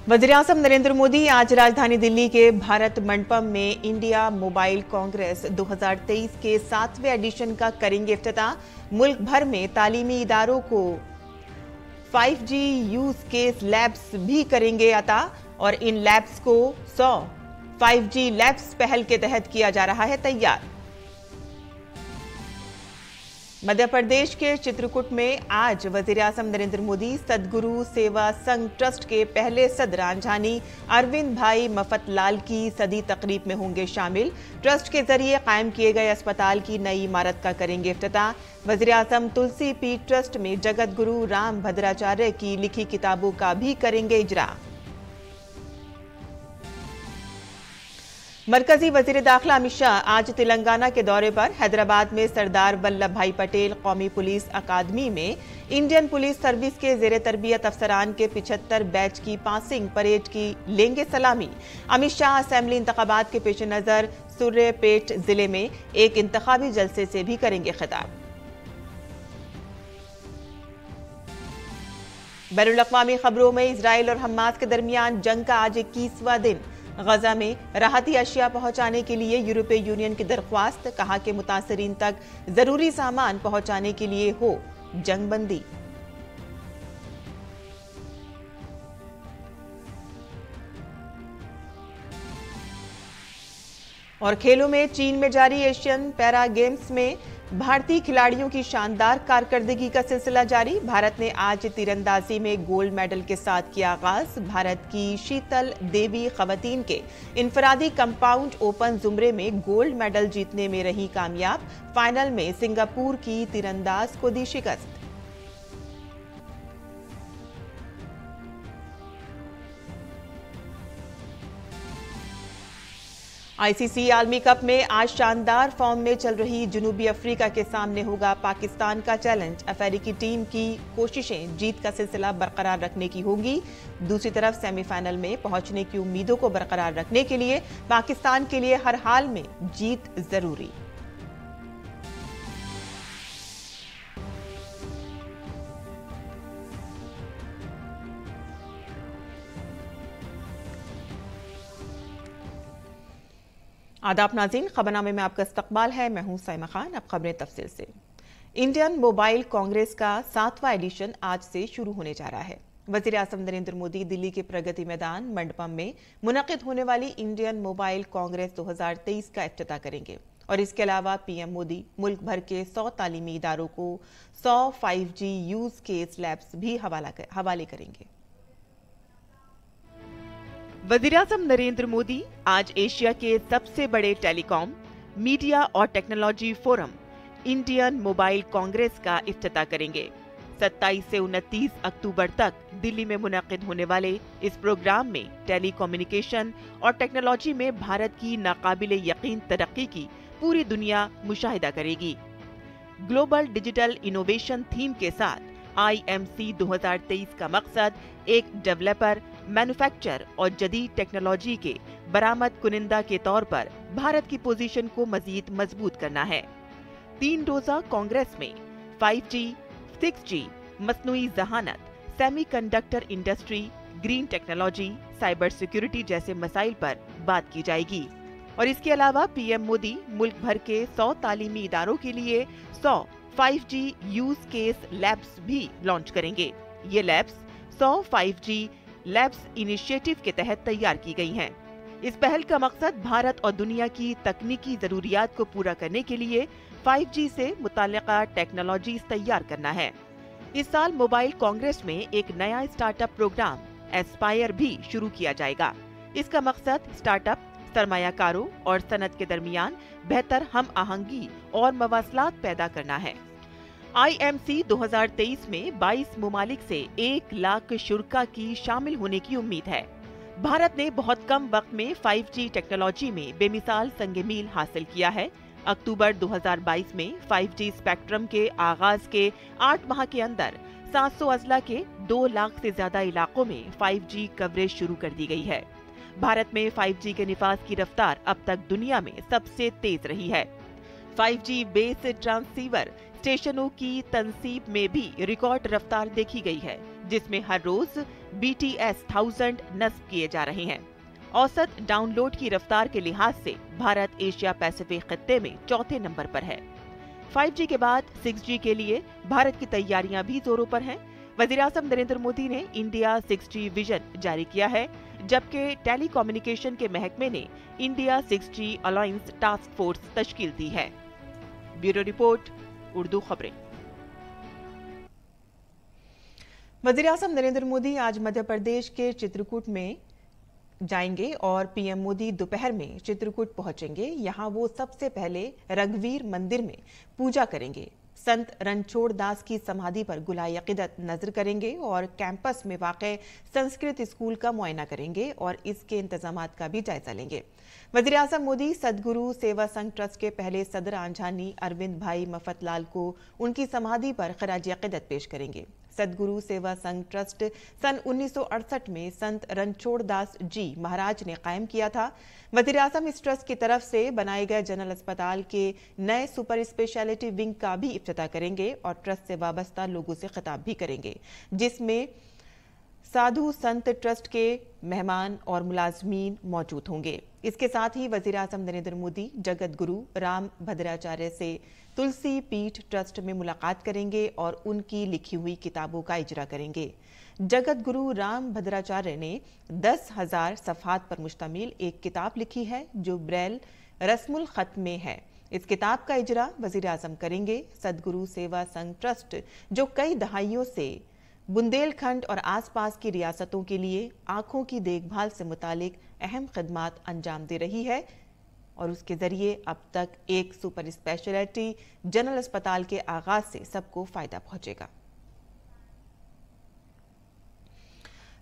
वज़ीर-ए-आज़म नरेंद्र मोदी आज राजधानी दिल्ली के भारत मंडपम में इंडिया मोबाइल कांग्रेस 2023 के 7वें एडिशन का करेंगे इफ्तिताह। मुल्क भर में तालीमी इदारों को 5G यूज केस लैब्स भी करेंगे अता और इन लैब्स को 100 5G लैब्स पहल के तहत किया जा रहा है तैयार। मध्य प्रदेश के चित्रकूट में आज वज़ीर-ए-आज़म नरेंद्र मोदी सद्गुरु सेवा संघ ट्रस्ट के पहले सदर झानी अरविंद भाई मफतलाल की सदी तकरीब में होंगे शामिल। ट्रस्ट के जरिए कायम किए गए अस्पताल की नई इमारत का करेंगे इफ्तिताह। वज़ीर-ए-आज़म तुलसी पीठ ट्रस्ट में जगत गुरु राम भद्राचार्य की लिखी किताबों का भी करेंगे इजरा। मरकजी वजीर दाखिला अमित शाह आज तेलंगाना के दौरे पर हैदराबाद में सरदार वल्लभ भाई पटेल कौमी पुलिस अकादमी में इंडियन पुलिस सर्विस के जेर तरबियत अफसरान के 75 बैच की पासिंग परेड की लेंगे सलामी। अमित शाह असेंबली इंतखाबात के पेश नजर सुर्रेपेट जिले में एक इंतखाबी जलसे से भी करेंगे खिताब। बैनुल-अक़वामी खबरों में इजराइल और हमास के दरमियान जंग का आज 21वां दिन। गजा में राहती अशिया पहुंचाने के लिए यूरोपीय यूनियन की दरख्वास्त, कहा कि मुतासरीन तक जरूरी सामान पहुंचाने के लिए हो जंगबंदी। और खेलों में चीन में जारी एशियन पैरा गेम्स में भारतीय खिलाड़ियों की शानदार कारकर्दगी का सिलसिला जारी। भारत ने आज तीरंदाजी में गोल्ड मेडल के साथ किया आगाज। भारत की शीतल देवी खवातीन के इनफरादी कंपाउंड ओपन जुमरे में गोल्ड मेडल जीतने में रही कामयाब। फाइनल में सिंगापुर की तीरंदाज को दी शिकस्त। आईसीसी आलमी कप में आज शानदार फॉर्म में चल रही जनूबी अफ्रीका के सामने होगा पाकिस्तान का चैलेंज। अफ्रीकी टीम की कोशिशें जीत का सिलसिला बरकरार रखने की होगी। दूसरी तरफ सेमीफाइनल में पहुंचने की उम्मीदों को बरकरार रखने के लिए पाकिस्तान के लिए हर हाल में जीत जरूरी। आदाब नाज़रीन, खबरनामे में आपका इस्तकबाल है। मैं हूं साइमा खान। अब खबरें तफसील से। इंडियन मोबाइल कांग्रेस का 7वां एडिशन आज से शुरू होने जा रहा है। वज़ीर-ए-आज़म नरेंद्र मोदी दिल्ली के प्रगति मैदान मंडपम में मुनक़िद होने वाली इंडियन मोबाइल कांग्रेस 2023 का इफ्तिताह करेंगे और इसके अलावा पीएम मोदी मुल्क भर के 100 तालीमी इदारों को 100 5G यूज केस लैब्स भी हवाले करेंगे। वज़ीर-ए-आज़म नरेंद्र मोदी आज एशिया के सबसे बड़े टेलीकॉम, मीडिया और technology forum Indian mobile Congress का इफ्तिताह करेंगे। 27 से 29 अक्टूबर तक दिल्ली में मुनक़िद होने वाले इस प्रोग्राम में टेलीकम्युनिकेशन और टेक्नोलॉजी में भारत की नाकाबिले यकीन तरक्की की पूरी दुनिया मुशाहिदा करेगी। ग्लोबल डिजिटल इनोवेशन थीम के साथ IMC 2023 का मकसद एक डेवलपर, मैन्युफैक्चर और जदीद टेक्नोलॉजी के बरामद कुनिंदा के तौर पर भारत की पोजीशन को मजीद मजबूत करना है। 3 रोजा कांग्रेस में 5G, 6G, मसनूई जहानत, semiconductor industry, green technology, cyber security जैसे मसाइल पर बात की जाएगी। और इसके अलावा पीएम मोदी मुल्क भर के 100 तालीमी इदारों के लिए 100 5G यूज केस लैब्स भी लॉन्च करेंगे। ये लैब्स 100 5G लैब्स इनिशिएटिव के तहत तैयार की गई हैं। इस पहल का मकसद भारत और दुनिया की तकनीकी जरूरियात को पूरा करने के लिए 5G से मुताल्लिका टेक्नोलॉजीज तैयार करना है। इस साल मोबाइल कांग्रेस में एक नया स्टार्टअप प्रोग्राम एस्पायर भी शुरू किया जाएगा। इसका मकसद स्टार्टअप, सरमायाकारों और सनत के दरमियान बेहतर हम आहंगी और मवासलात पैदा करना है। IMC 2023 में 22 मुमालिक से 1 लाख शुरका की शामिल होने की उम्मीद है। भारत ने बहुत कम वक्त में 5G टेक्नोलॉजी में बेमिसाल संग-ए-मील हासिल किया है। अक्टूबर 2022 में 5G स्पेक्ट्रम के आगाज के 8 माह के अंदर 700 अजला के 2 लाख से ज्यादा इलाकों में 5G कवरेज शुरू कर दी गई है। भारत में 5G के निफाज की रफ्तार अब तक दुनिया में सबसे तेज रही है। 5G बेस ट्रांसीवर स्टेशनों की तनसीब में भी रिकॉर्ड रफ्तार देखी गई है, जिसमें हर रोज BTS 1000 नस्ब किए जा रहे हैं। औसत डाउनलोड की रफ्तार के लिहाज से भारत एशिया पैसिफिक खित्ते में चौथे नंबर पर है। 5G के बाद 6G के लिए भारत की तैयारियां भी जोरों पर हैं। वज़ीर-ए-आज़म नरेंद्र मोदी ने इंडिया 6G विजन जारी किया है, जबकि टेलीकम्युनिकेशन के महकमे ने India 6G alliance task force तश्कील दी है। ब्यूरो रिपोर्ट, उर्दू खबरें। वज़ीर-ए-आज़म नरेंद्र मोदी आज मध्य प्रदेश के चित्रकूट में जाएंगे और पीएम मोदी दोपहर में चित्रकूट पहुंचेंगे। यहां वो सबसे पहले रघुवीर मंदिर में पूजा करेंगे, संत रणछोड़ दास की समाधि पर गुलाए अक़ीदत नजर करेंगे और कैंपस में वाक़े संस्कृत स्कूल का मुआयना करेंगे और इसके इंतजामात का भी जायजा लेंगे। वज़ीर-ए-आज़म मोदी सदगुरु सेवा संघ ट्रस्ट के पहले सदर आंझानी अरविंद भाई मफतलाल को उनकी समाधि पर खराज अक़ीदत पेश करेंगे। सदगुरु सेवा संघ ट्रस्ट सन 1968 में संत रणछोड़ दास जी महाराज ने कायम किया था। वज़ीर-ए-आज़म इस ट्रस्ट की तरफ से बनाए गए जनरल अस्पताल के नए सुपर स्पेशलिटी विंग का भी इफ्तिताह करेंगे और ट्रस्ट से वाबस्ता लोगों से खिताब भी करेंगे, जिसमें साधु संत ट्रस्ट के मेहमान और मुलाजमीन मौजूद होंगे। इसके साथ ही वज़ीर-ए-आज़म नरेंद्र मोदी जगत गुरु राम भद्राचार्य से तुलसी पीठ ट्रस्ट में मुलाकात करेंगे और उनकी लिखी हुई किताबों का इजरा करेंगे। जगत गुरु राम भद्राचार्य ने 10,000 सफ़हात पर मुश्तमिल एक किताब लिखी है जो ब्रेल रस्मुल खत में है। इस किताब का इजरा वज़ीर-ए-आज़म करेंगे। सदगुरु सेवा संघ ट्रस्ट जो कई दहाइयों से बुंदेलखंड और आसपास की रियासतों के लिए आंखों की देखभाल से मुतालिक अहम खिदमात अंजाम दे रही है और उसके जरिए अब तक एक सुपर स्पेशलिटी जनरल अस्पताल के आगाज से सबको फायदा पहुंचेगा।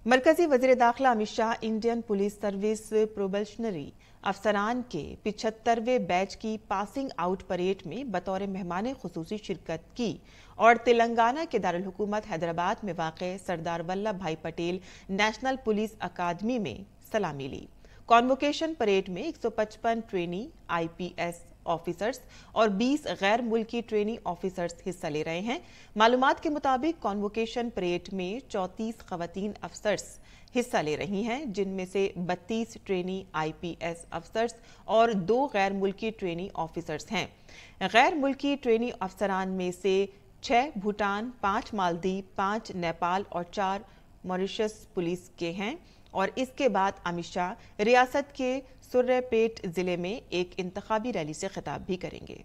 मरकजी वज़ीर दाखिला Amit Shah Indian police service probationary अफसरान के 75वें बैच की पासिंग आउट परेड में बतौर मेहमान खुसूसी शिरकत की और तेलंगाना के दारुल हुकूमत हैदराबाद में वाक़े सरदार वल्लभ भाई पटेल नेशनल पुलिस अकादमी में सलामी ली। कॉन्वोकेशन परेड में 155 ट्रेनी IPS ऑफिसर्स और 20 गैर मुल्की ट्रेनी ऑफिसर्स हिस्सा ले रहे हैं। मालूमात के मुताबिक कॉन्वोकेशन परेड में 34 खवातीन अफसर्स हिस्सा ले रही हैं, जिनमें से 32 ट्रेनी IPS अफसर्स और 2 गैर मुल्की ट्रेनी ऑफिसर्स हैं। गैर मुल्की ट्रेनी अफसरान में से 6 भूटान, 5 मालदीव, 5 नेपाल और 4 मॉरिशस पुलिस के हैं। और इसके बाद अमित शाह रियासत के सुर्रेपेट जिले में एक इंतखाबी रैली से खिताब भी करेंगे।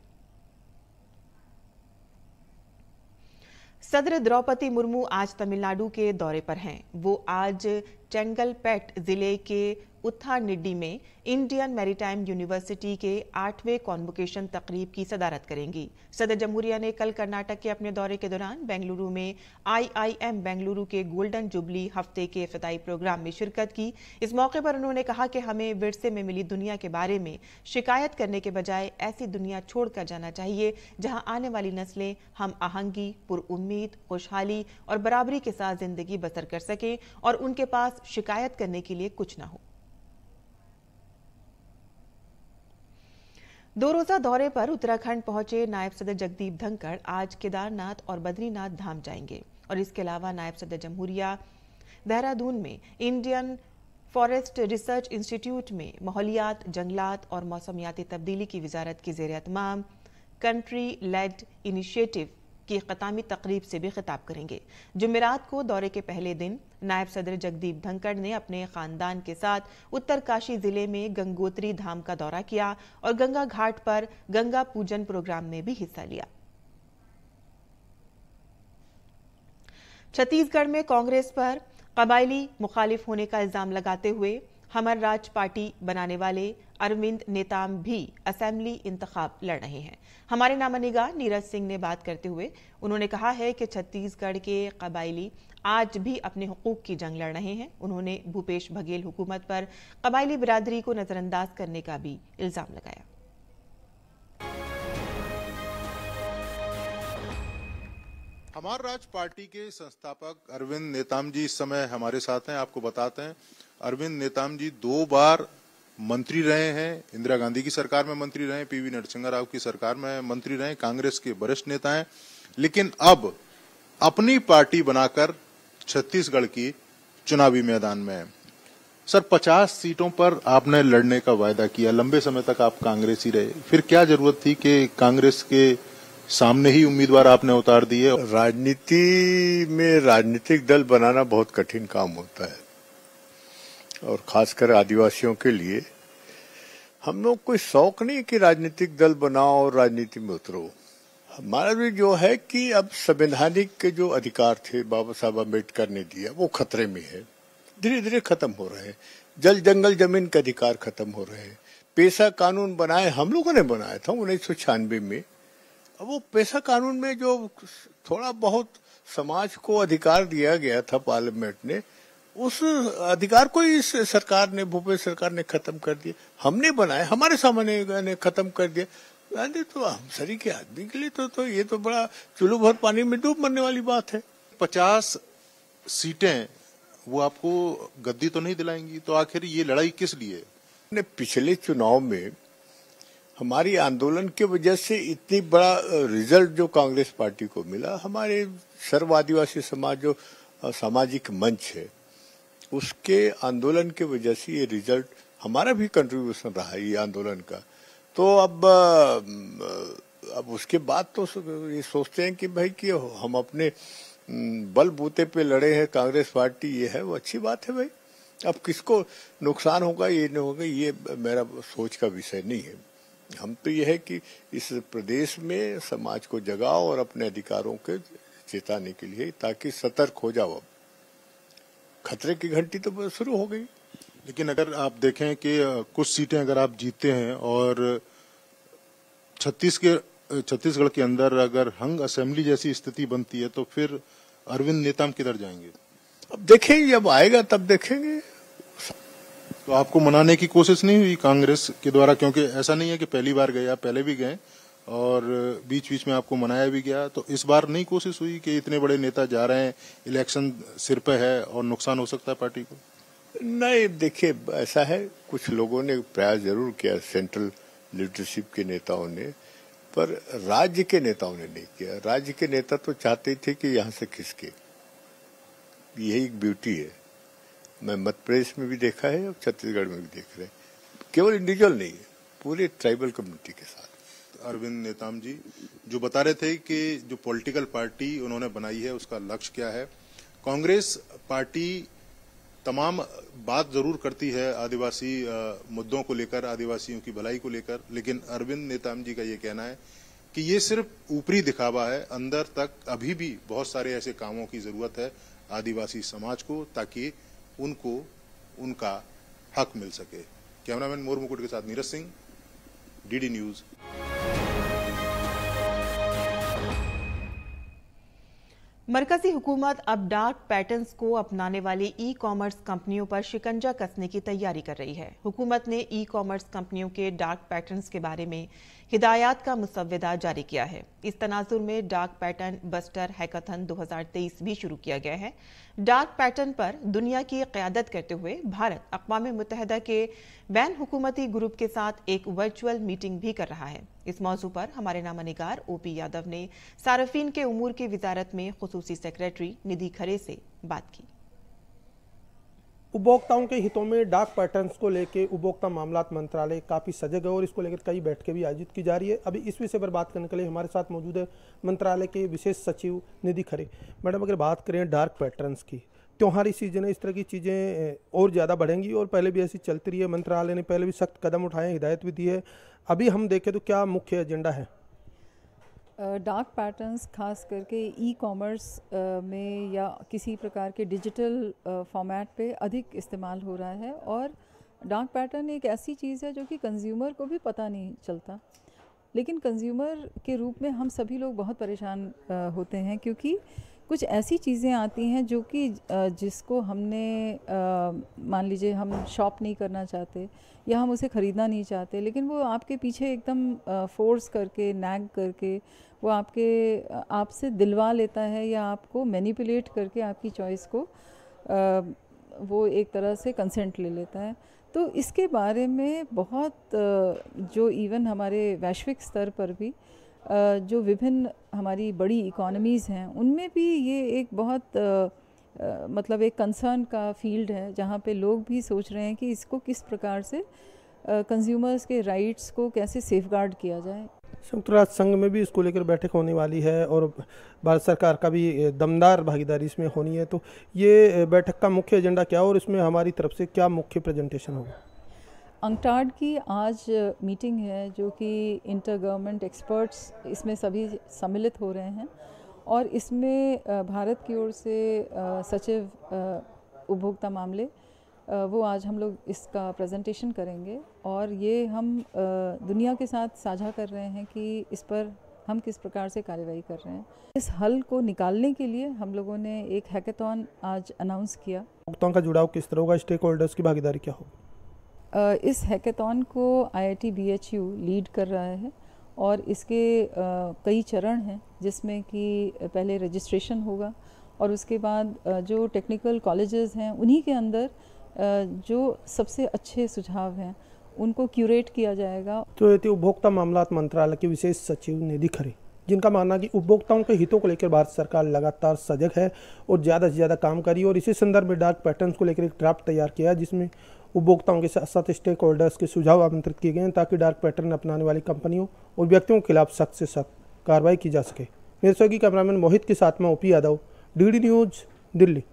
सदर द्रौपदी मुर्मू आज तमिलनाडु के दौरे पर हैं। वो आज चेंगलपेट जिले के उत्थानिड्डी में इंडियन मैरीटाइम यूनिवर्सिटी के 8वें कॉन्वोकेशन तकरीब की सदारत करेंगी। सदर जमहूरिया ने कल कर्नाटक के अपने दौरे के दौरान बेंगलुरु में IIM बेंगलुरु के गोल्डन जुबली हफ्ते के इफ्तिताई प्रोग्राम में शिरकत की। इस मौके पर उन्होंने कहा कि हमें विरसे में मिली दुनिया के बारे में शिकायत करने के बजाय ऐसी दुनिया छोड़कर जाना चाहिए जहां आने वाली नस्लें हम आहंगी, पुरउम्मीद, खुशहाली और बराबरी के साथ जिंदगी बसर कर सकें और उनके पास शिकायत करने के लिए कुछ ना हो। 2 रोजा दौरे पर उत्तराखंड पहुंचे नायब सदर जगदीप धनखड़ आज केदारनाथ और बद्रीनाथ धाम जाएंगे और इसके अलावा नायब सदर जमहूरिया देहरादून में इंडियन फॉरेस्ट रिसर्च इंस्टीट्यूट में माहौलियात, जंगलात और मौसमियाती तब्दीली की वजारत की ज़ेर एहतमाम कंट्री लेड इनिशिएटिव की ख़तामी तकरीब से भी खिताब करेंगे। जुमेरात को दौरे के पहले दिन नायब सदर जगदीप धनखड़ ने अपने खानदान के साथ उत्तरकाशी जिले में गंगोत्री धाम का दौरा किया और गंगा घाट पर गंगा पूजन प्रोग्राम में भी हिस्सा लिया। छत्तीसगढ़ में कांग्रेस पर कबायली मुखालिफ होने का इल्जाम लगाते हुए हमर राज पार्टी बनाने वाले अरविंद नेताम भी असेंबली इंतखाब लड़ रहे हैं। हमारे नामानिगाह नीरज सिंह ने बात करते हुए उन्होंने कहा है कि छत्तीसगढ़ के कबायली आज भी अपने हुकूक की जंग लड़ रहे हैं। उन्होंने भूपेश बघेल हुकूमत पर कबायली बिरादरी को नजरअंदाज करने का भी इल्जाम लगाया। हमार राज पार्टी के संस्थापक अरविंद नेताम जी इस समय हमारे साथ हैं। आपको बताते हैं, अरविंद नेताम जी 2 बार मंत्री रहे हैं। इंदिरा गांधी की सरकार में मंत्री रहे, PV नरसिंह राव की सरकार में मंत्री रहे, कांग्रेस के वरिष्ठ नेता हैं। लेकिन अब अपनी पार्टी बनाकर छत्तीसगढ़ की चुनावी मैदान में है। सर, 50 सीटों पर आपने लड़ने का वायदा किया, लंबे समय तक आप कांग्रेस ही रहे, फिर क्या जरूरत थी कि कांग्रेस के सामने ही उम्मीदवार आपने उतार दिए? राजनीति में राजनीतिक दल बनाना बहुत कठिन काम होता है, और खासकर आदिवासियों के लिए। हम लोग कोई शौक नहीं कि राजनीतिक दल बनाओ और राजनीति में उतरो। हमारा भी जो है कि अब संवैधानिक के जो अधिकार थे बाबा साहब अम्बेडकर ने दिया, वो खतरे में है, धीरे धीरे खत्म हो रहे हैं। जल जंगल जमीन के अधिकार खत्म हो रहे हैं। पेशा कानून बनाए, हम लोगों ने बनाया था 1996 में। अब वो पेशा कानून में जो थोड़ा बहुत समाज को अधिकार दिया गया था पार्लियामेंट ने, उस अधिकार को इस सरकार ने, भूपेश सरकार ने खत्म कर दिया। हमने बनाए, हमारे सामने ने खत्म कर दिया। तो हम सरी के आदमी के लिए तो ये तो बड़ा चुल्लू भर पानी में डूब मरने वाली बात है। 50 सीटें वो आपको गद्दी तो नहीं दिलाएंगी, तो आखिर ये लड़ाई किस लिए? पिछले चुनाव में हमारी आंदोलन की वजह से इतनी बड़ा रिजल्ट जो कांग्रेस पार्टी को मिला, हमारे सर्व आदिवासी समाज जो सामाजिक मंच है, उसके आंदोलन की वजह से ये रिजल्ट, हमारा भी कंट्रीब्यूशन रहा है ये आंदोलन का। तो अब उसके बाद तो ये सोचते हैं कि भाई कि हम अपने बल बूते पे लड़े हैं, कांग्रेस पार्टी ये है, वो अच्छी बात है भाई। अब किसको नुकसान होगा ये नहीं होगा, ये मेरा सोच का विषय नहीं है। हम तो ये है कि इस प्रदेश में समाज को जगाओ और अपने अधिकारों के चेताने के लिए, ताकि सतर्क हो जाओ। अब खतरे की घंटी तो शुरू हो गई। लेकिन अगर आप देखें कि कुछ सीटें अगर आप जीतते हैं और छत्तीसगढ़ के अंदर अगर हंग असेंबली जैसी स्थिति बनती है, तो फिर अरविंद नेताम किधर जाएंगे? अब देखेंगे, जब आएगा तब देखेंगे। तो आपको मनाने की कोशिश नहीं हुई कांग्रेस के द्वारा? क्योंकि ऐसा नहीं है कि पहली बार गए, आप पहले भी गए और बीच बीच में आपको मनाया भी गया, तो इस बार नहीं कोशिश हुई कि इतने बड़े नेता जा रहे हैं, इलेक्शन सिर पे है और नुकसान हो सकता है पार्टी को? नहीं, देखिए ऐसा है, कुछ लोगों ने प्रयास जरूर किया, सेंट्रल लीडरशिप के नेताओं ने, पर राज्य के नेताओं ने नहीं किया। राज्य के नेता तो चाहते थे कि यहाँ से खिसके, यही एक ब्यूटी है। मैं मध्य प्रदेश में भी देखा है और छत्तीसगढ़ में भी देख रहे हैं, केवल इंडिविजुअल नहीं है, पूरे ट्राइबल कम्युनिटी के साथ। अरविंद नेताम जी जो बता रहे थे कि जो पॉलिटिकल पार्टी उन्होंने बनाई है उसका लक्ष्य क्या है। कांग्रेस पार्टी तमाम बात जरूर करती है आदिवासी मुद्दों को लेकर, आदिवासियों की भलाई को लेकर, लेकिन अरविंद नेताम जी का ये कहना है कि ये सिर्फ ऊपरी दिखावा है, अंदर तक अभी भी बहुत सारे ऐसे कामों की जरूरत है आदिवासी समाज को, ताकि उनको उनका हक मिल सके। कैमरामैन मोर मुकुट के साथ नीरज सिंह, डीडी न्यूज। मरकजी हुकूमत अब डार्क पैटर्न्स को अपनाने वाली ई कॉमर्स कंपनियों पर शिकंजा कसने की तैयारी कर रही है। हुकूमत ने ई कॉमर्स कंपनियों के डार्क पैटर्न्स के बारे में हिदायत का मुसव्वदा जारी किया है। इस तनाजुर में डार्क पैटर्न बस्टर हैकाथन 2023 भी शुरू किया गया है। डार्क पैटर्न पर दुनिया की क़यादत करते हुए भारत अक़वाम मुत्तहिदा के बैन हुकूमती ग्रुप के साथ एक वर्चुअल मीटिंग भी कर रहा है। इस मौजू पर हमारे नामानिगार ओपी यादव ने सार्फिन के उमूर की वजारत में खुसूसी सेक्रेटरी निधि खरे से बात की। उपभोक्ताओं के हितों में डार्क पैटर्न्स को लेकर उपभोक्ता मामलात मंत्रालय काफ़ी सजग है और इसको लेकर कई बैठकें भी आयोजित की जा रही है। अभी इस विषय पर बात करने के लिए हमारे साथ मौजूद है मंत्रालय के विशेष सचिव निधि खरे। मैडम, अगर बात करें डार्क पैटर्न्स की, त्योहारी सीजन है, इस तरह की चीज़ें और ज़्यादा बढ़ेंगी और पहले भी ऐसी चलती रही है। मंत्रालय ने पहले भी सख्त कदम उठाए, हिदायत भी दी है। अभी हम देखें तो क्या मुख्य एजेंडा है? डार्क पैटर्न्स खास करके ई कॉमर्स में या किसी प्रकार के डिजिटल फॉर्मेट पे अधिक इस्तेमाल हो रहा है, और डार्क पैटर्न एक ऐसी चीज़ है जो कि कंज्यूमर को भी पता नहीं चलता, लेकिन कंज्यूमर के रूप में हम सभी लोग बहुत परेशान होते हैं, क्योंकि कुछ ऐसी चीज़ें आती हैं जो कि जिसको हमने मान लीजिए हम शॉप नहीं करना चाहते या हम उसे ख़रीदना नहीं चाहते, लेकिन वो आपके पीछे एकदम फोर्स करके, नैग करके वो आपसे दिलवा लेता है या आपको मैनिपुलेट करके आपकी चॉइस को वो एक तरह से कंसेंट ले लेता है। तो इसके बारे में बहुत जो इवन हमारे वैश्विक स्तर पर भी जो विभिन्न हमारी बड़ी इकोनॉमीज़ हैं उनमें भी ये एक बहुत मतलब एक कंसर्न का फील्ड है, जहाँ पे लोग भी सोच रहे हैं कि इसको किस प्रकार से कंज्यूमर्स के राइट्स को कैसे सेफगार्ड किया जाए। संयुक्त राष्ट्र संघ में भी इसको लेकर बैठक होने वाली है और भारत सरकार का भी दमदार भागीदारी इसमें होनी है, तो ये बैठक का मुख्य एजेंडा क्या और इसमें हमारी तरफ से क्या मुख्य प्रेजेंटेशन होगा? अंकटाड की आज मीटिंग है जो कि इंटर गवर्नमेंट एक्सपर्ट्स इसमें सभी सम्मिलित हो रहे हैं और इसमें भारत की ओर से सचिव उपभोक्ता मामले वो आज हम लोग इसका प्रेजेंटेशन करेंगे और ये हम दुनिया के साथ साझा कर रहे हैं कि इस पर हम किस प्रकार से कार्रवाई कर रहे हैं। इस हल को निकालने के लिए हम लोगों ने एक हैकेथॉन आज अनाउंस किया। उपभोक्ताओं का जुड़ाव किस तरह होगा, स्टेक होल्डर्स की भागीदारी क्या होगी? इस हैकेथॉन को IIT BHU लीड कर रहा है और इसके कई चरण हैं, जिसमें कि पहले रजिस्ट्रेशन होगा और उसके बाद जो टेक्निकल कॉलेजेस हैं उन्हीं के अंदर जो सबसे अच्छे सुझाव हैं उनको क्यूरेट किया जाएगा। तो ये थी उपभोक्ता मामलात मंत्रालय के विशेष सचिव निधि खरे, जिनका मानना है कि उपभोक्ताओं के हितों को लेकर भारत सरकार लगातार सजग है और ज़्यादा से ज़्यादा काम करी और इसी संदर्भ में डार्क पैटर्न्स को लेकर एक ड्राफ्ट तैयार किया जिसमें उपभोक्ताओं के साथ साथ स्टेक होल्डर्स के सुझाव आमंत्रित किए गए हैं ताकि डार्क पैटर्न अपनाने वाली कंपनियों और व्यक्तियों के खिलाफ सख्त से सख्त कार्रवाई की जा सके। मेरे सहयोगी कैमरामैन मोहित के साथ में OP Yadav, DD news, Delhi.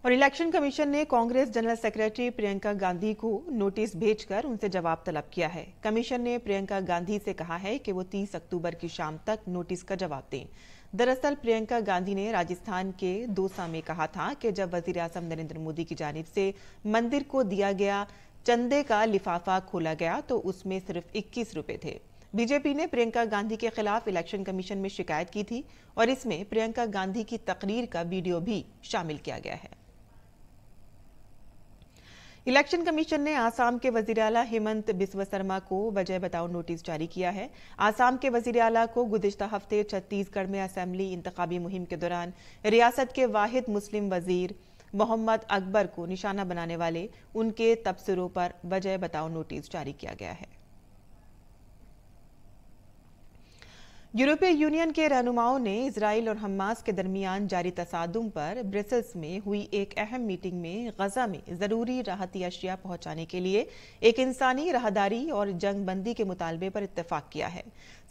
और इलेक्शन कमीशन ने कांग्रेस जनरल सेक्रेटरी प्रियंका गांधी को नोटिस भेजकर उनसे जवाब तलब किया है। कमीशन ने प्रियंका गांधी से कहा है कि वो 30 अक्टूबर की शाम तक नोटिस का जवाब दें। दरअसल प्रियंका गांधी ने राजस्थान के दौसा में कहा था कि जब वजीर आजम नरेंद्र मोदी की जानिब से मंदिर को दिया गया चंदे का लिफाफा खोला गया तो उसमें सिर्फ 21 रुपए थे। बीजेपी ने प्रियंका गांधी के खिलाफ इलेक्शन कमीशन में शिकायत की थी और इसमें प्रियंका गांधी की तकरीर का वीडियो भी शामिल किया गया है। इलेक्शन कमीशन ने आसाम के वजीर आला हेमंत बिस्वा शर्मा को वजह बताओ नोटिस जारी किया है। आसाम के वजीर आला को गुज़िश्ता हफ्ते छत्तीसगढ़ में असेंबली इंतखाबी मुहिम के दौरान रियासत के वाहिद मुस्लिम वजीर मोहम्मद अकबर को निशाना बनाने वाले उनके तबसरों पर वजह बताओ नोटिस जारी किया गया है। यूरोपीय यूनियन के रहनुमाओं ने इजराइल और हमास के दरमियान जारी तसादुम पर ब्रसेल्स में हुई एक अहम मीटिंग में गजा में जरूरी राहती अशिया पहुंचाने के लिए एक इंसानी राहदारी और जंगबंदी के मुतालबे पर इत्तेफाक किया है।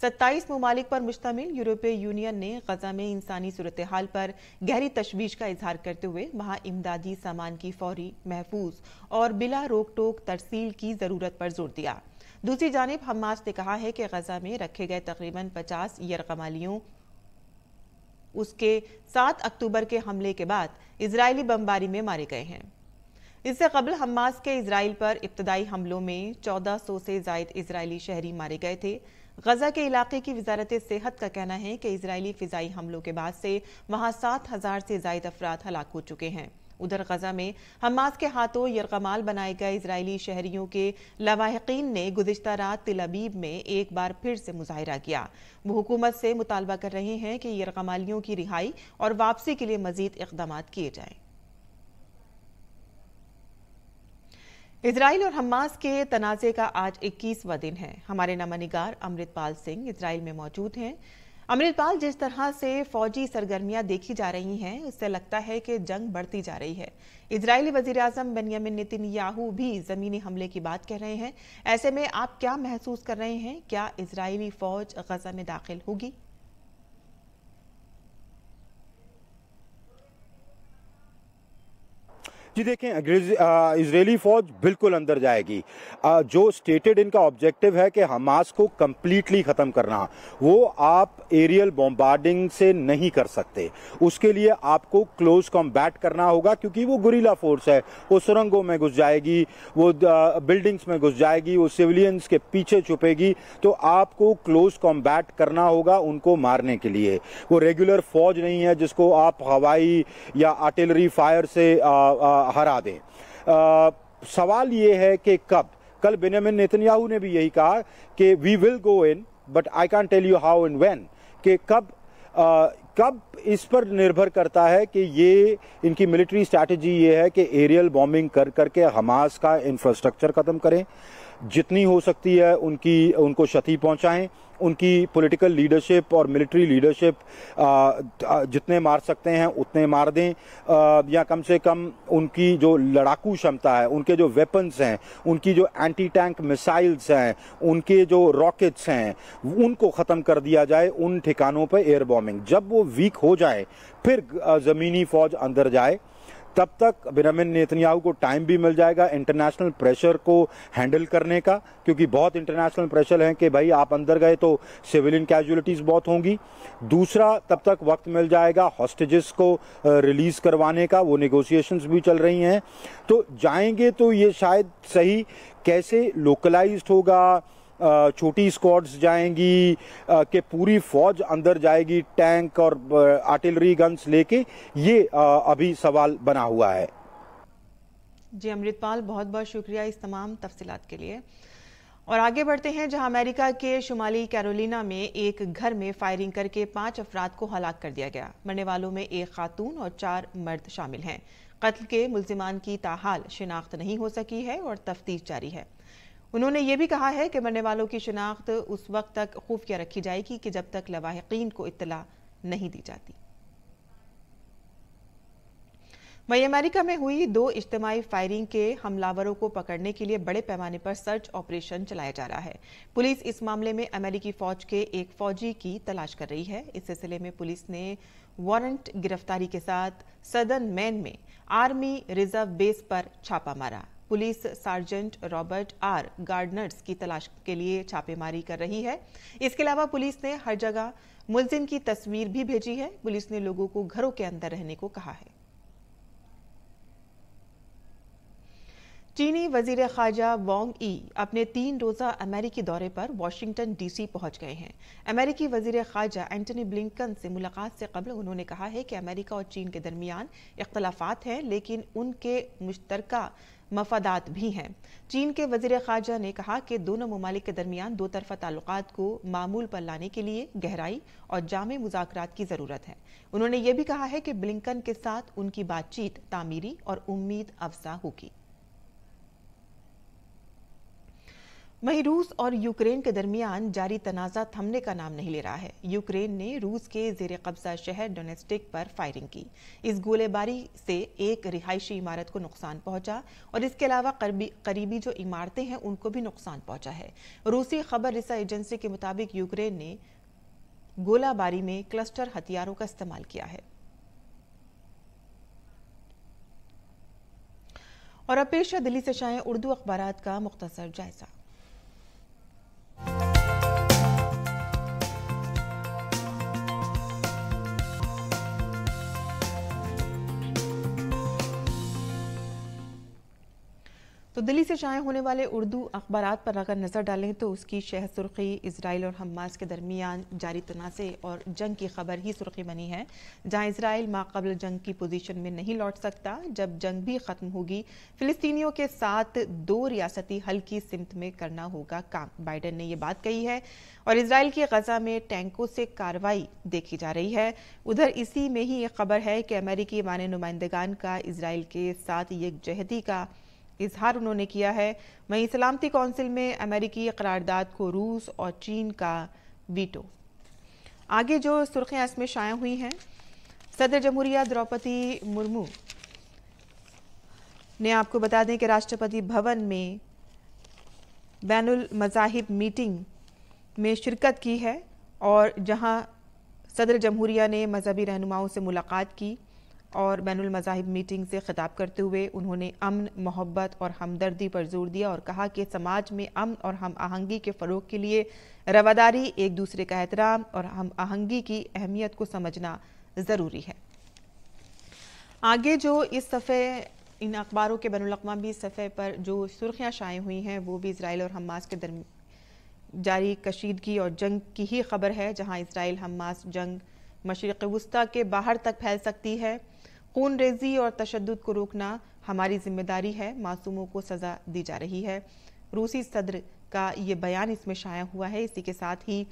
27 ममालिक पर मुश्तमिल यूरोपीय यूनियन ने गजा में इंसानी सूरत हाल पर गहरी तशवीश का इजहार करते हुए वहां इमदादी सामान की फौरी, महफूज और बिला रोक टोक तरसील की जरूरत पर जोर दिया। दूसरी जानिब हमास ने कहा है कि गजा में रखे गए तकरीबन 50 यरगमालियों उसके 7 अक्टूबर के हमले के बाद इजरायली बमबारी में मारे गए हैं। इससे कबल हमास के इजराइल पर इब्तदाई हमलों में 1400 से जायद इजरायली शहरी मारे गए थे। गजा के इलाके की वजारत सेहत का कहना है कि इजरायली फिजाई हमलों के बाद से वहां 7000 से जायद अफराद हलाक हो चुके हैं। उधर गजा में हमास के हाथों यरगमाल बनाए गए इजरायली शहरियों के लवाहिकीन ने गुज़िश्ता रात तिल अबीब में एक बार फिर से मुजाहिरा किया। वो हुकूमत से मुतालबा कर रहे हैं कि यरगमालियों की रिहाई और वापसी के लिए मजीद इक़दाम किए जाएं। इजराइल और हमास के तनाज़े का आज 21वां दिन है। हमारे नमनिगार अमृतपाल सिंह इजराइल में मौजूद हैं। अमृतपाल, जिस तरह से फौजी सरगर्मियां देखी जा रही हैं उससे लगता है कि जंग बढ़ती जा रही है। इजरायली वजीर आजम बेंयामिन नेतन्याहू भी जमीनी हमले की बात कह रहे हैं। ऐसे में आप क्या महसूस कर रहे हैं? क्या इजरायली फौज गजा में दाखिल होगी? जी देखें, इजरायली फौज बिल्कुल अंदर जाएगी। जो स्टेटेड इनका ऑब्जेक्टिव है कि हमास को कंप्लीटली खत्म करना, वो आप एरियल बॉम्बार्डिंग से नहीं कर सकते। उसके लिए आपको क्लोज कॉम्बैट करना होगा, क्योंकि वो गुरिल्ला फोर्स है। वो सुरंगों में घुस जाएगी, वो बिल्डिंग्स में घुस जाएगी, वो सिविलियंस के पीछे छुपेगी। तो आपको क्लोज कॉम्बैट करना होगा उनको मारने के लिए। वो रेगुलर फौज नहीं है जिसको आप हवाई या आर्टिलरी फायर से हरा दें। सवाल ये है कि कब। कल बेंयामिन नेतन्याहू ने भी यही कहा कि we will go in but I can't tell you how and when, कि कब इस पर निर्भर करता है कि ये इनकी मिलिट्री स्ट्रैटेजी ये है कि एरियल बॉम्बिंग कर करके हमास का इंफ्रास्ट्रक्चर खत्म करें। जितनी हो सकती है उनको क्षति पहुंचाएं, उनकी पॉलिटिकल लीडरशिप और मिलिट्री लीडरशिप जितने मार सकते हैं उतने मार दें, या कम से कम उनकी जो लड़ाकू क्षमता है, उनके जो वेपन्स हैं, उनकी जो एंटी टैंक मिसाइल्स हैं, उनके जो रॉकेट्स हैं, उनको ख़त्म कर दिया जाए उन ठिकानों पर एयर बॉम्बिंग। जब वो वीक हो जाए फिर ज़मीनी फौज अंदर जाए, तब तक बेंजामिन नेतन्याहू को टाइम भी मिल जाएगा इंटरनेशनल प्रेशर को हैंडल करने का, क्योंकि बहुत इंटरनेशनल प्रेशर है कि भाई आप अंदर गए तो सिविलियन कैजुअलिटीज बहुत होंगी। दूसरा, तब तक वक्त मिल जाएगा हॉस्टेजेस को रिलीज करवाने का, वो नेगोशिएशंस भी चल रही हैं। तो जाएंगे तो ये शायद सही, कैसे लोकलाइज्ड होगा, छोटी स्क्वाड्स जाएंगी कि पूरी फौज अंदर जाएगी टैंक और आर्टिलरी गन्स लेके, ये अभी सवाल बना हुआ है। जी अमृतपाल, बहुत बहुत शुक्रिया इस तमाम तफसीलात के लिए। और आगे बढ़ते हैं, जहां अमेरिका के शुमाली कैरोलिना में एक घर में फायरिंग करके 5 अफराद को हलाक कर दिया गया। मरने वालों में एक खातून और 4 मर्द शामिल हैं। कत्ल के मुल्जिमान की ताहाल शिनाख्त नहीं हो सकी है और तफ्तीश जारी है। उन्होंने ये भी कहा है कि मरने वालों की शिनाख्त उस वक्त तक खुफिया रखी जाएगी कि जब तक लवाहिकीन को इत्तला नहीं दी जाती। वहीं अमेरिका में हुई 2 इज्तिमाई फायरिंग के हमलावरों को पकड़ने के लिए बड़े पैमाने पर सर्च ऑपरेशन चलाया जा रहा है। पुलिस इस मामले में अमेरिकी फौज के एक फौजी की तलाश कर रही है। इस सिलसिले में पुलिस ने वारंट गिरफ्तारी के साथ सदर्न मैन में आर्मी रिजर्व बेस पर छापा मारा। Police sergeant Robert R Gardners की तलाश के लिए छापेमारी कर रही है। इसके अलावा पुलिस ने हर जगह मुलजिम की तस्वीर भी भेजी है। पुलिस ने लोगों को घरों के अंदर रहने को कहा है। चीनी वजीर खारजा वांग ई अपने 3 रोजा अमेरिकी दौरे पर वाशिंगटन डीसी पहुंच गए हैं। अमेरिकी वजीर खारजा एंटनी ब्लिंकन से मुलाकात से कबल उन्होंने कहा है कि अमेरिका और चीन के दरमियान इख्तलाफात हैं, लेकिन उनके मुश्तरका मफादात भी हैं। चीन के वजीर खारजा ने कहा कि दोनों ममालिक के दरमियान 2 तरफा ताल्लुकात को मामूल पर लाने के लिए गहराई और जामे मुज़ाकरात की जरूरत है। उन्होंने ये भी कहा है कि ब्लिंकन के साथ उनकी बातचीत तामीरी और उम्मीद अफजा होगी। वहीं रूस और यूक्रेन के दरमियान जारी तनाज़ा थमने का नाम नहीं ले रहा है। यूक्रेन ने रूस के ज़ेर कब्जा शहर डोनेस्टिक पर फायरिंग की। इस गोलेबारी से एक रिहायशी इमारत को नुकसान पहुंचा और इसके अलावा करीबी जो इमारतें हैं उनको भी नुकसान पहुंचा है। रूसी खबर रिसा एजेंसी के मुताबिक यूक्रेन ने गोलाबारी में क्लस्टर हथियारों का इस्तेमाल किया है। और अब पेश है दिल्ली से शाये उर्दू अखबारात का मुख्तसर जायजा। तो दिल्ली से शाये होने वाले उर्दू अखबारात पर अगर नज़र डालें तो उसकी शह सुर्खी इसराइल और हमास के दरमियान जारी तनाज़े और जंग की खबर ही सुर्खी बनी है। जहां इसराइल माक़बल जंग की पोजीशन में नहीं लौट सकता। जब जंग भी ख़त्म होगी फ़िलिस्तीनियों के साथ 2 रियासती हल की सिमत में करना होगा काम। बाइडन ने यह बात कही है और इसराइल की गजा में टैंकों से कार्रवाई देखी जा रही है। उधर इसी में ही एक खबर है कि अमेरिकी माने नुमाइंदगान का इसराइल के साथ यकजहती का इजहार उन्होंने किया है। वहीं सलामती कौंसिल में अमेरिकी करारदाद को रूस और चीन का वीटो। आगे जो सुर्खियां इसमें शाया हुई हैं, सदर जमहूरिया द्रौपदी मुर्मू ने आपको बता दें कि राष्ट्रपति भवन में बैनुल मज़ाहिब मीटिंग में शिरकत की है और जहां सदर जमहूरिया ने मजहबी रहनुमाओं से मुलाकात की और बैनुल मज़ाहिब मीटिंग से खिताब करते हुए उन्होंने अमन, मोहब्बत और हमदर्दी पर जोर दिया और कहा कि समाज में अमन और हम आहंगी के फ़रोग के लिए रवादारी, एक दूसरे का एहतराम और हम आहंगी की अहमियत को समझना ज़रूरी है। आगे जो इस सफ़े इन अखबारों के बैनुल-अक़वामी सफ़े पर जो सुर्खियाँ शाये हुई हैं वो भी इसराइल और हमास के दरमियान जारी कशीदगी और जंग की ही खबर है। जहाँ इसराइल हमास जंग मशरिक़ वुस्ता के बाहर तक फैल सकती है। खून रेजी और तशद्दुद को रोकना हमारी जिम्मेदारी है, मासूमों को सज़ा दी जा रही है। रूसी सदर का ये बयान इसमें शाया हुआ है। इसी के साथ ही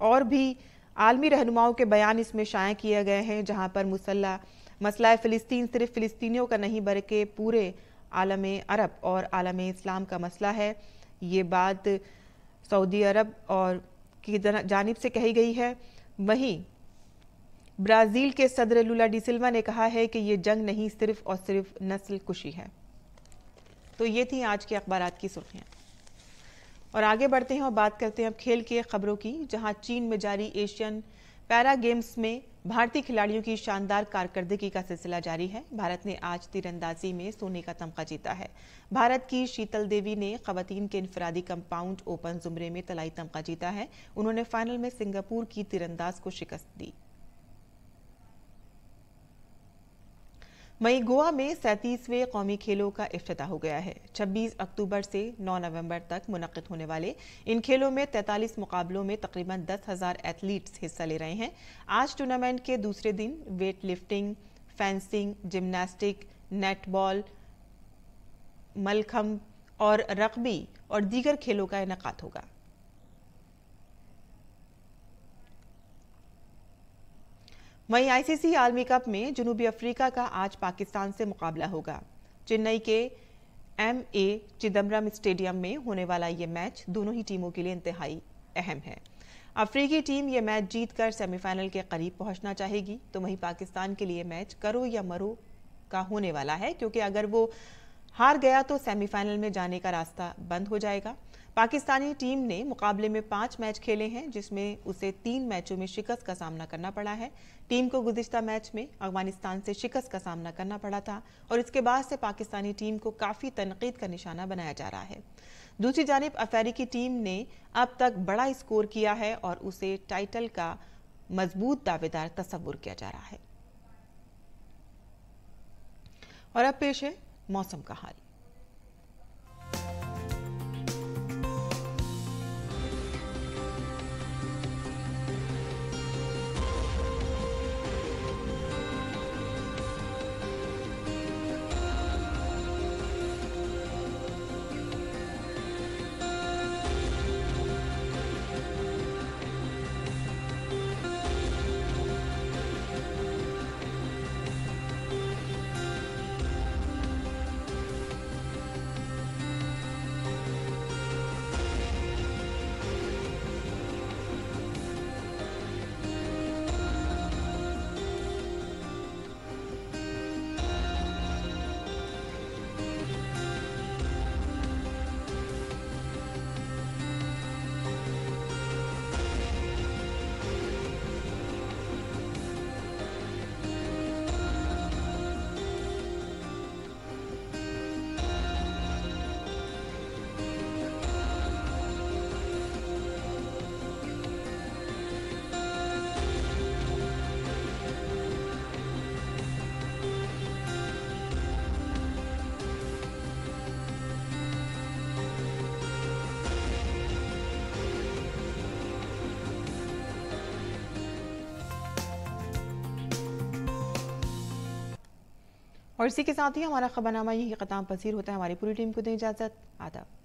और भी आलमी रहनुमाओं के बयान इसमें शाया किए गए हैं, जहां पर मसला फ़िलिस्तीन सिर्फ फ़िलिस्तीनियों का नहीं बल्कि पूरे आलम अरब और आलम इस्लाम का मसला है। ये बात सऊदी अरब और की जानिब से कही गई है। वहीं ब्राज़ील के सदर लुला डी सिल्वा ने कहा है कि ये जंग नहीं, सिर्फ और सिर्फ नस्ल कुशी है। तो ये थी आज के अखबारात की सुर्खियां। और आगे बढ़ते हैं और बात करते हैं अब खेल के खबरों की, जहां चीन में जारी एशियन पैरा गेम्स में भारतीय खिलाड़ियों की शानदार कारकर्दगी का सिलसिला जारी है। भारत ने आज तीरंदाजी में सोने का तमगा जीता है। भारत की शीतल देवी ने खवातीन के इनफरादी कंपाउंड ओपन जुमरे में तलाई तमगा जीता है। उन्होंने फाइनल में सिंगापुर की तीरंदाज को शिकस्त दी। वहीं गोवा में 37वें कौमी खेलों का इफ्तिताह हो गया है। 26 अक्टूबर से 9 नवंबर तक मुनक्किद होने वाले इन खेलों में 43 मुकाबलों में तकरीबन 10,000 एथलीट्स हिस्सा ले रहे हैं। आज टूर्नामेंट के दूसरे दिन weight lifting, fencing, gymnastic, netball, mallakhamb और रग्बी और दीगर खेलों का इनेकाद होगा। वहीं आईसीसी आलमी कप में जनूबी अफ्रीका का आज पाकिस्तान से मुकाबला होगा। चेन्नई के एमए चिदम्बरम स्टेडियम में होने वाला ये मैच दोनों ही टीमों के लिए इंतहाई अहम है। अफ्रीकी टीम ये मैच जीतकर सेमीफाइनल के करीब पहुंचना चाहेगी, तो वहीं पाकिस्तान के लिए मैच करो या मरो का होने वाला है, क्योंकि अगर वो हार गया तो सेमीफाइनल में जाने का रास्ता बंद हो जाएगा। पाकिस्तानी टीम ने मुकाबले में 5 मैच खेले हैं, जिसमें उसे 3 मैचों में शिकस्त का सामना करना पड़ा है। टीम को गुज़िश्ता मैच में अफगानिस्तान से शिकस्त का सामना करना पड़ा था और इसके बाद से पाकिस्तानी टीम को काफ़ी तनकीद का निशाना बनाया जा रहा है। दूसरी जानिब अफ्रीकी टीम ने अब तक बड़ा स्कोर किया है और उसे टाइटल का मजबूत दावेदार तस्वुर किया जा रहा है। और अब पेश है मौसम का हाल। और इसी के साथ ही हमारा खबरनामा यही खत्म पसीर होता है। हमारी पूरी टीम को दें इजाजत। आदाब।